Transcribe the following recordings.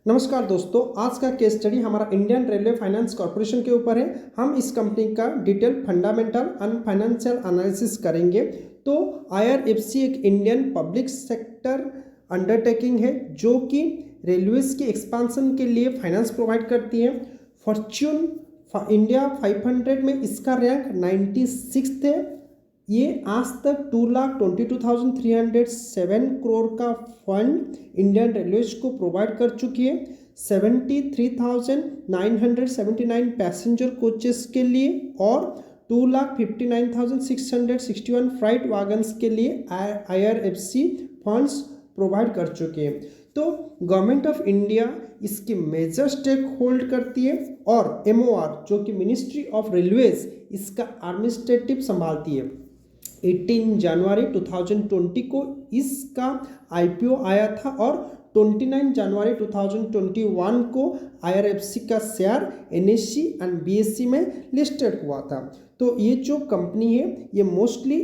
नमस्कार दोस्तों, आज का केस स्टडी हमारा इंडियन रेलवे फाइनेंस कॉर्पोरेशन के ऊपर है। हम इस कंपनी का detail fundamental and financial analysis करेंगे। तो आईआरएफसी एक इंडियन पब्लिक सेक्टर अंडरटेकिंग है जो कि रेलवेज की एक्सपांसन के लिए फाइनेंस प्रोवाइड करती है। फॉर्च्यून इंडिया 500 में इसका रैंक 96 है। ये आज तक 2,22,307 करोड़ का फंड इंडियन रेलवेज को प्रोवाइड कर चुकी है। 73,979 पैसेंजर कोचेस के लिए और 2,59,661 फ्राइट वैगन्स के लिए आईआरएफसी फंड्स प्रोवाइड कर चुके हैं। तो गवर्नमेंट ऑफ इंडिया इसकी मेजर स्टेक होल्ड करती है और एमओआर जो कि मिनिस्ट्री ऑफ रेलवेज इसका एडमिनिस्ट्रेटिव संभालती है। 18 जनवरी 2020 को इसका आईपीओ आया था और 29 जनवरी 2021 को आईआरएफसी का शेयर एनएससी एंड बीएससी में लिस्टेड हुआ था। तो ये जो कंपनी है ये मोस्टली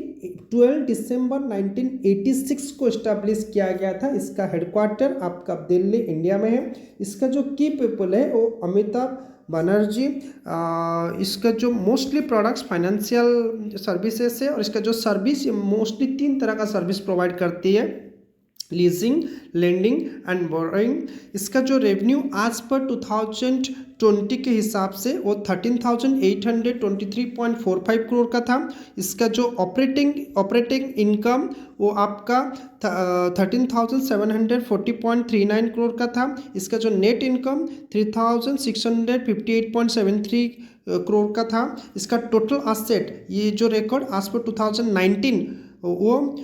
12 दिसंबर 1986 को इस्टेब्लिश किया गया था। इसका हेडक्वार्टर आपका दिल्ली इंडिया में है। इसका जो की पीपल है वो अमिताभ बनर्जी। इसका जो मोस्टली प्रोडक्ट्स फाइनेंशियल सर्विसेज है और इसका जो सर्विस मोस्टली 3 तरह का सर्विस प्रोवाइड करती है: लीजिंग, लेंडिंग एंड बोरोइंग। इसका जो रेवेन्यू आज पर 2020 के हिसाब से वो 13,823.45 करोड़ का था। इसका जो ऑपरेटिंग इनकम वो आपका 13,740.39 करोड़ का था। इसका जो नेट इनकम 3,658.73 करोड़ का था। इसका टोटल एसेट ये जो रिकॉर्ड आज पर 2019 वो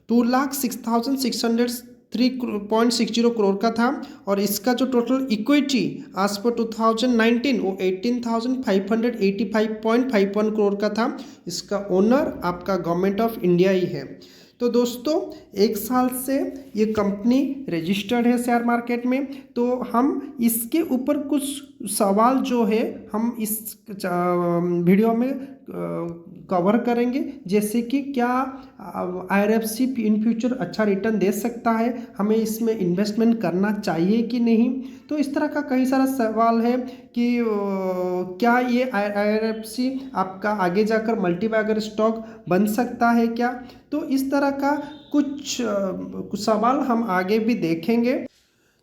2,06,603.60 करोड़ का था। और इसका जो टोटल इक्विटी आज पर 2019 वो 18,585.51 करोड़ का था। इसका ओनर आपका गवर्नमेंट ऑफ इंडिया ही है। तो दोस्तों 1 साल से ये कंपनी रजिस्टर्ड है शेयर मार्केट में। तो हम इसके ऊपर कुछ सवाल जो है हम इस वीडियो में कवर करेंगे, जैसे कि क्या आईआरएफसी इन फ्यूचर अच्छा रिटर्न दे सकता है, हमें इसमें इन्वेस्टमेंट करना चाहिए कि नहीं। तो इस तरह का कई सारा सवाल है कि क्या ये आईआरएफसी आपका आगे जाकर मल्टीबैगर स्टॉक बन सकता है क्या। तो इस तरह का कुछ सवाल हम आगे भी देखेंगे।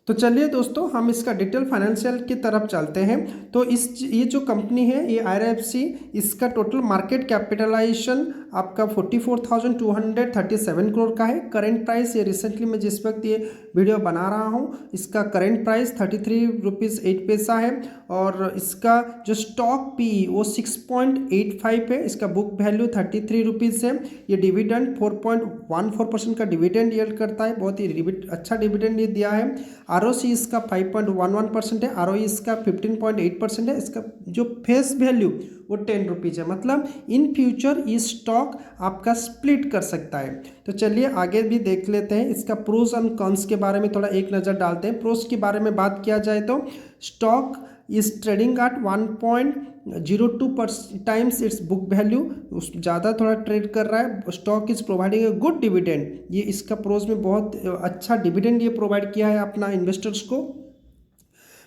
तो चलिए दोस्तों हम इसका डिटेल फाइनेंशियल की तरफ चलते हैं। तो ये जो कंपनी है ये आईआरएफसी, इसका टोटल मार्केट कैपिटलाइजेशन आपका 44,237 करोड़ का है। करेंट प्राइस ये रिसेंटली मैं जिस वक्त ये वीडियो बना रहा हूँ इसका करेंट प्राइस 33 रुपीज़ 8 पैसा है। और इसका जो स्टॉक पी वो 6.85 है। इसका बुक वैल्यू 33 रुपीज़ है। ये डिविडेंड 4.14% का डिविडेंड यील्ड करता है। बहुत ही अच्छा डिविडेंड ये दिया है। आरओसी इसका 5.11% है। आरओई इसका 15.8% है। इसका जो फेस वैल्यू वो 10 रुपीज़ है। मतलब इन फ्यूचर ये स्टॉक आपका स्प्लिट कर सकता है। तो चलिए आगे भी देख लेते हैं। इसका प्रोज एंड कॉन्स के बारे में थोड़ा एक नज़र डालते हैं। प्रोज के बारे में बात किया जाए तो stock is trading at 1.02 times it's book value, ज़्यादा थोड़ा ट्रेड कर रहा है। Stock is providing a good dividend, ये इसका प्रोज में बहुत अच्छा डिविडेंड ये प्रोवाइड किया है अपना इन्वेस्टर्स को।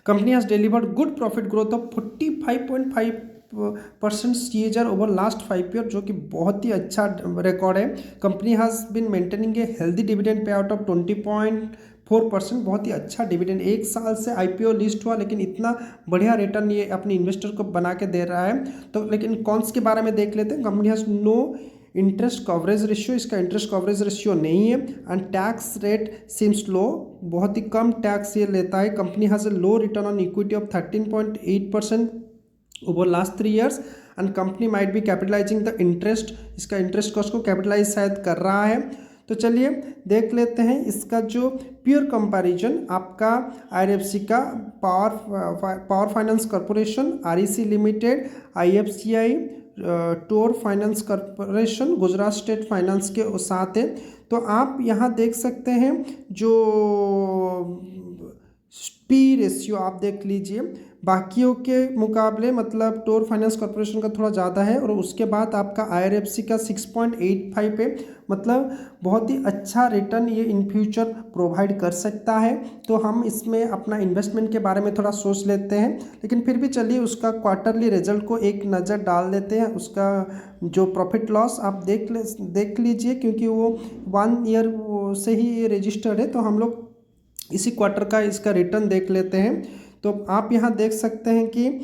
Company has delivered good profit growth of 45.5% CAGR over last 5 year, जो कि बहुत ही अच्छा रिकॉर्ड है। Company has been maintaining a healthy dividend pay out of 20.4%, बहुत ही अच्छा डिविडेंड। 1 साल से आईपीओ लिस्ट हुआ लेकिन इतना बढ़िया रिटर्न ये अपने इन्वेस्टर को बना के दे रहा है। तो लेकिन कॉन्स के बारे में देख लेते हैं। Company has no interest coverage ratio, इसका इंटरेस्ट कवरेज रेशियो नहीं है। And tax rate seems low, बहुत ही कम टैक्स ये लेता है। Company has a low return on equity of 13.8% over last 3 years. And company might be capitalising the interest, इसका इंटरेस्ट कॉस्ट को कैपिटलाइज शायद कर रहा है। तो चलिए देख लेते हैं इसका जो प्योर कंपैरिजन आपका आईआरएफसी का power finance corporation, REC limited, IFCI, टोर finance corporation, Gujarat state finance के साथ है। तो आप यहाँ देख सकते हैं जो पी रेशियो आप देख लीजिए बाकियों के मुकाबले, मतलब टोर फाइनेंस कॉर्पोरेशन का थोड़ा ज़्यादा है। और उसके बाद आपका IRFC का 6.85 है, मतलब बहुत ही अच्छा रिटर्न ये इन फ्यूचर प्रोवाइड कर सकता है। तो हम इसमें अपना इन्वेस्टमेंट के बारे में थोड़ा सोच लेते हैं, लेकिन फिर भी चलिए उसका क्वार्टरली रिजल्ट को एक नज़र डाल देते हैं। उसका जो प्रॉफिट लॉस आप देख लीजिए, क्योंकि वो 1 ईयर से ही ये रजिस्टर्ड है, तो हम लोग इसी क्वार्टर का इसका रिटर्न देख लेते हैं। तो आप यहाँ देख सकते हैं कि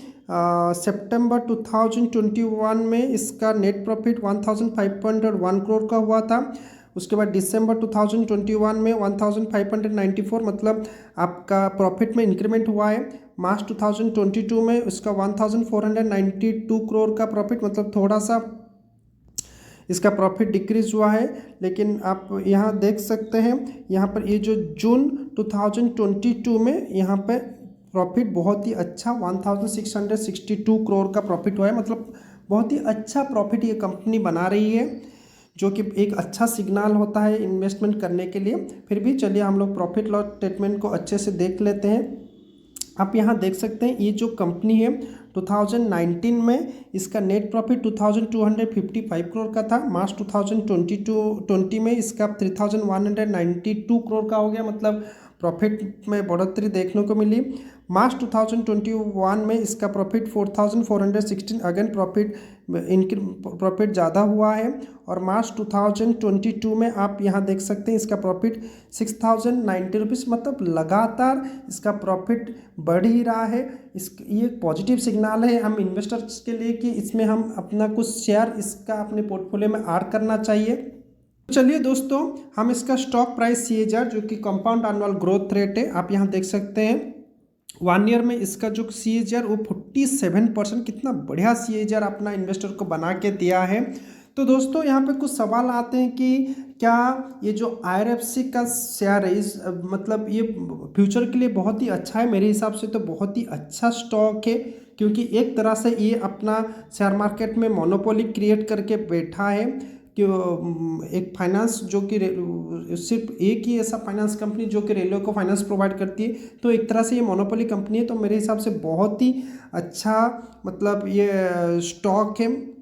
सितंबर 2021 में इसका नेट प्रॉफिट 1501 करोड़ का हुआ था। उसके बाद दिसंबर 2021 में 1594, मतलब आपका प्रॉफिट में इंक्रीमेंट हुआ है। मार्च 2022 में इसका 1492 करोड़ का प्रॉफिट, मतलब थोड़ा सा इसका प्रॉफिट डिक्रीज हुआ है। लेकिन आप यहाँ देख सकते हैं, यहाँ पर ये जो जून 2022 में यहाँ पे प्रॉफिट बहुत ही अच्छा 1662 करोड़ का प्रॉफिट हुआ है। मतलब बहुत ही अच्छा प्रॉफिट ये कंपनी बना रही है, जो कि एक अच्छा सिग्नल होता है इन्वेस्टमेंट करने के लिए। फिर भी चलिए हम लोग प्रॉफिट लॉस स्टेटमेंट को अच्छे से देख लेते हैं। आप यहाँ देख सकते हैं ये जो कंपनी है 2019 में इसका नेट प्रॉफिट 2255 करोड़ का था। मार्च 2020 में इसका 3192 करोड़ का हो गया, मतलब प्रॉफिट में बढ़ोतरी देखने को मिली। मार्च 2021 में इसका प्रॉफिट 4416, अगेन प्रॉफिट ज़्यादा हुआ है। और मार्च 2022 में आप यहाँ देख सकते हैं इसका प्रॉफिट 6090 रुपीज़, मतलब लगातार इसका प्रॉफिट बढ़ ही रहा है। ये पॉजिटिव सिग्नल है हम इन्वेस्टर्स के लिए कि इसमें हम अपना कुछ शेयर इसका अपने पोर्टफोलियो में ऐड करना चाहिए। चलिए दोस्तों, हम इसका स्टॉक प्राइस CAGR जो कि कंपाउंड एनुअल ग्रोथ रेट है, आप यहाँ देख सकते हैं 1 ईयर में इसका जो CAGR वो 47%, कितना बढ़िया CAGR अपना इन्वेस्टर को बना के दिया है। तो दोस्तों यहाँ पे कुछ सवाल आते हैं कि क्या ये जो IRFC का शेयर है इस मतलब ये फ्यूचर के लिए बहुत ही अच्छा है। मेरे हिसाब से तो बहुत ही अच्छा स्टॉक है, क्योंकि एक तरह से ये अपना शेयर मार्केट में मोनोपोली क्रिएट करके बैठा है कि एक फाइनेंस जो कि सिर्फ एक ही ऐसा फाइनेंस कंपनी जो कि रेलवे को फाइनेंस प्रोवाइड करती है, तो एक तरह से ये मोनोपोली कंपनी है। तो मेरे हिसाब से बहुत ही अच्छा मतलब ये स्टॉक है।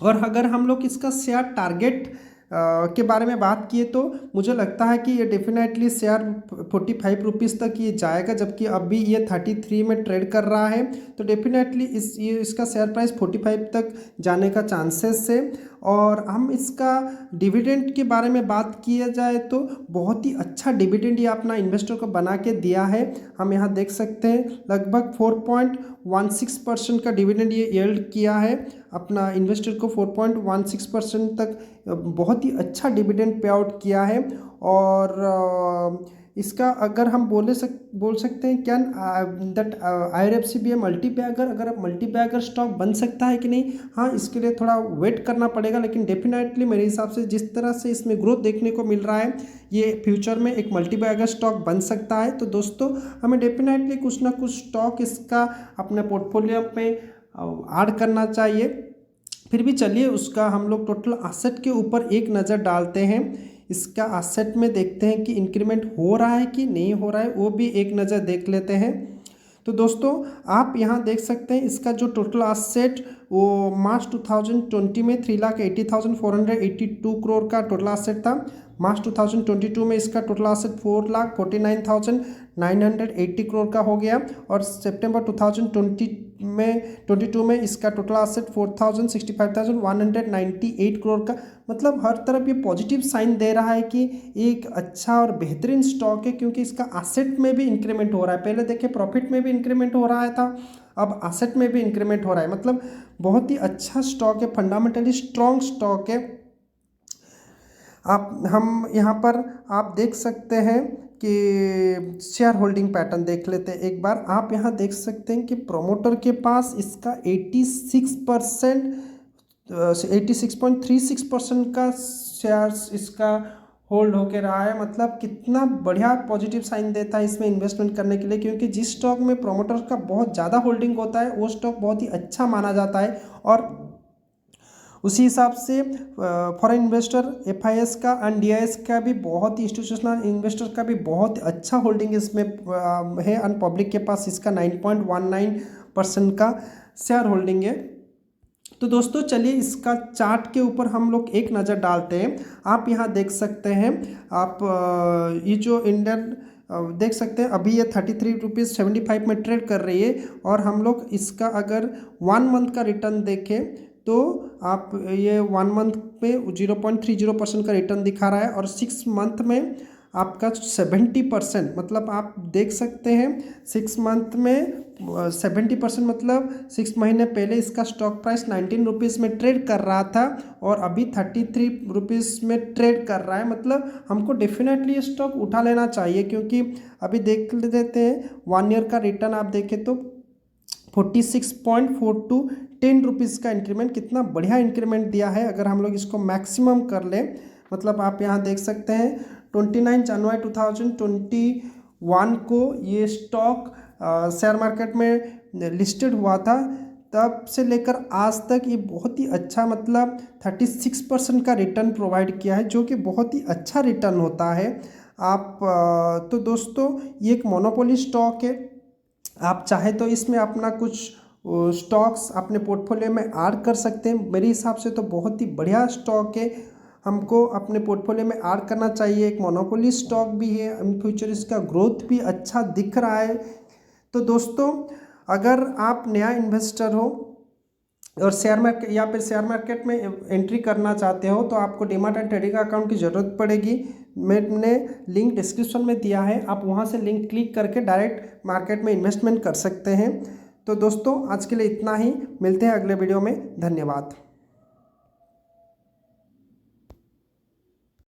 और अगर हम लोग इसका शेयर टारगेट के बारे में बात किए तो मुझे लगता है कि ये डेफिनेटली शेयर 45 रुपीज़ तक ये जाएगा, जबकि अभी ये 33 में ट्रेड कर रहा है। तो डेफिनेटली इसका शेयर प्राइस 45 तक जाने का चांसेस है। और हम इसका डिविडेंड के बारे में बात किया जाए तो बहुत ही अच्छा डिविडेंड ये अपना इन्वेस्टर को बना के दिया है। हम यहाँ देख सकते हैं लगभग 4.16% का डिविडेंड ये यील्ड किया है अपना इन्वेस्टर को। 4.16% तक बहुत ही अच्छा डिविडेंड पे आउट किया है। और इसका अगर हम बोल सकते हैं क्या दैट IRFC भी मल्टीबैगर, अगर मल्टीबैगर स्टॉक बन सकता है कि नहीं, हाँ इसके लिए थोड़ा वेट करना पड़ेगा। लेकिन डेफिनेटली मेरे हिसाब से जिस तरह से इसमें ग्रोथ देखने को मिल रहा है, ये फ्यूचर में एक मल्टीबैगर स्टॉक बन सकता है। तो दोस्तों हमें डेफिनेटली कुछ ना कुछ स्टॉक इसका अपने पोर्टफोलियो में ऐड करना चाहिए। फिर भी चलिए उसका हम लोग टोटल एसेट के ऊपर एक नज़र डालते हैं। इसका एसेट में देखते हैं कि इंक्रीमेंट हो रहा है कि नहीं हो रहा है, वो भी एक नज़र देख लेते हैं। तो दोस्तों आप यहाँ देख सकते हैं इसका जो टोटल एसेट वो मार्च 2020 में 3,80,482 करोड़ का टोटल एसेट था। मार्च 2022 में इसका टोटल एसेट 4,49,980 करोड़ का हो गया। और सितंबर 2022 में इसका टोटल एसेट 4,65,198 करोड़ का, मतलब हर तरफ ये पॉजिटिव साइन दे रहा है कि एक अच्छा और बेहतरीन स्टॉक है, क्योंकि इसका एसेट में भी इंक्रीमेंट हो रहा है। पहले देखिए प्रॉफिट में भी इंक्रीमेंट हो रहा था, अब एसेट में भी इंक्रीमेंट हो रहा है, मतलब बहुत ही अच्छा स्टॉक है, फंडामेंटली स्ट्रॉन्ग स्टॉक है। हम यहाँ पर आप देख सकते हैं कि शेयर होल्डिंग पैटर्न देख लेते हैं एक बार। आप यहाँ देख सकते हैं कि प्रोमोटर के पास इसका 86.36% का शेयर्स इसका होल्ड होके रहा है। मतलब कितना बढ़िया पॉजिटिव साइन देता है इसमें इन्वेस्टमेंट करने के लिए, क्योंकि जिस स्टॉक में प्रोमोटर का बहुत ज़्यादा होल्डिंग होता है वो स्टॉक बहुत ही अच्छा माना जाता है। उसी हिसाब से फॉरेन इन्वेस्टर FIS का एंड DIS का भी बहुत ही, इंस्टीट्यूशनल इन्वेस्टर का भी बहुत अच्छा होल्डिंग इसमें है एंड पब्लिक के पास इसका 9.19% का शेयर होल्डिंग है। तो दोस्तों चलिए इसका चार्ट के ऊपर हम लोग एक नज़र डालते हैं। आप यहाँ देख सकते हैं, आप ये जो इंडियन देख सकते हैं अभी ये 33.75 में ट्रेड कर रही है, और हम लोग इसका अगर 1 मंथ का रिटर्न देखें तो आप ये 1 मंथ पे 0.30% का रिटर्न दिखा रहा है, और 6 मंथ में आपका 70%, मतलब आप देख सकते हैं 6 मंथ में 70%, मतलब 6 महीने पहले इसका स्टॉक प्राइस 19 रुपीज़ में ट्रेड कर रहा था और अभी 33 रुपीज़ में ट्रेड कर रहा है। मतलब हमको डेफिनेटली ये स्टॉक उठा लेना चाहिए, क्योंकि अभी देख लेते हैं 1 ईयर का रिटर्न आप देखें तो 46.42, 10 रुपीज़ का इंक्रीमेंट, कितना बढ़िया इंक्रीमेंट दिया है। अगर हम लोग इसको मैक्सिमम कर लें, मतलब आप यहाँ देख सकते हैं 29 जनवरी 2021 को ये स्टॉक शेयर मार्केट में लिस्टेड हुआ था, तब से लेकर आज तक ये बहुत ही अच्छा, मतलब 36% का रिटर्न प्रोवाइड किया है, जो कि बहुत ही अच्छा रिटर्न होता है। आप तो दोस्तों ये एक मोनोपोली स्टॉक है, आप चाहे तो इसमें अपना कुछ स्टॉक्स अपने पोर्टफोलियो में ऐड कर सकते हैं। मेरे हिसाब से तो बहुत ही बढ़िया स्टॉक है, हमको अपने पोर्टफोलियो में ऐड करना चाहिए। एक मोनोपोली स्टॉक भी है, इन फ्यूचर इसका ग्रोथ भी अच्छा दिख रहा है। तो दोस्तों अगर आप नया इन्वेस्टर हो और शेयर मार्केट या फिर शेयर मार्केट में एंट्री करना चाहते हो, तो आपको डीमैट एंड ट्रेडिंग अकाउंट की ज़रूरत पड़ेगी। मैंने लिंक डिस्क्रिप्शन में दिया है, आप वहां से लिंक क्लिक करके डायरेक्ट मार्केट में इन्वेस्टमेंट कर सकते हैं। तो दोस्तों आज के लिए इतना ही, मिलते हैं अगले वीडियो में, धन्यवाद।